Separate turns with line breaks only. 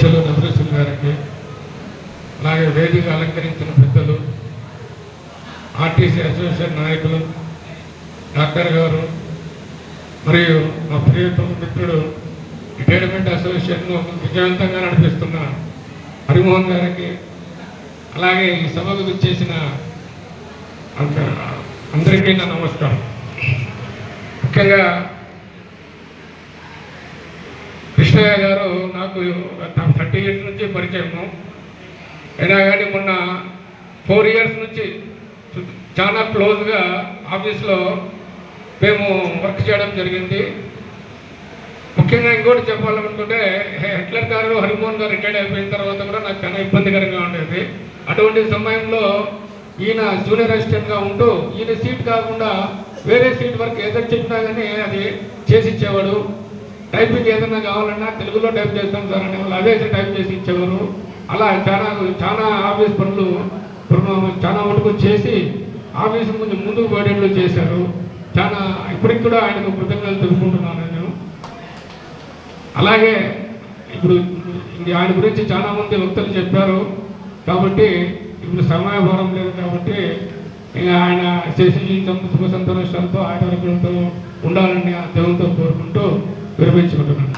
నవరేశ్వర గారికి, అలాగే వేదిక అలంకరించిన పెద్దలు, ఆర్టీసీ అసోసియేషన్ నాయకులు, డాక్టర్ గారు, మరియు మా ప్రియతమ మిత్రుడు రిటైర్మెంట్ అసోసియేషన్ను విజయవంతంగా నడిపిస్తున్న హరిమోహన్ గారికి, అలాగే ఈ సభకు విచ్చేసిన అందరికీ నా నమస్కారం. ముఖ్యంగా కృష్ణయ్య గారు నాకు 30 years నుంచి పరిచయము. అయినా కానీ మొన్న 4 years నుంచి చాలా క్లోజ్గా ఆఫీస్లో మేము వర్క్ చేయడం జరిగింది. ముఖ్యంగా ఇంకోటి చెప్పాలనుకుంటే హిట్లర్ గారు, హరిమోహన్ గారు రిటైర్డ్ అయిపోయిన తర్వాత కూడా నాకు చాలా ఇబ్బందికరంగా ఉండేది. అటువంటి సమయంలో ఈయన జూనియర్ అసిస్టెంట్గా ఉంటూ ఈయన సీట్ కాకుండా వేరే సీట్ వరకు ఏదైనా చెప్పినా కానీ అది చేసి ఇచ్చేవాడు. టైపింగ్ ఏదైనా కావాలన్నా తెలుగులో టైప్ చేస్తాం సార్ అని వాళ్ళు అదే టైప్ చేసి ఇచ్చేవారు. అలా చాలా ఆఫీస్ పనులు చాలా మటుకు చేసి ఆఫీసు కొంచెం ముందుకు పోయేట్లు చేశారు. ఇప్పటికి కూడా ఆయనకు కృతజ్ఞతలు తెలుపుకుంటున్నాను నేను. అలాగే ఇప్పుడు ఆయన గురించి చాలామంది వ్యక్తులు చెప్పారు కాబట్టి ఇప్పుడు సమయభారం లేదు కాబట్టి ఆయన చేసి జీవితం సుఖ సంతోషాలతో ఆయన ఉండాలని దేవునితో కోరుకుంటూ విరమించుకుంటున్నాను.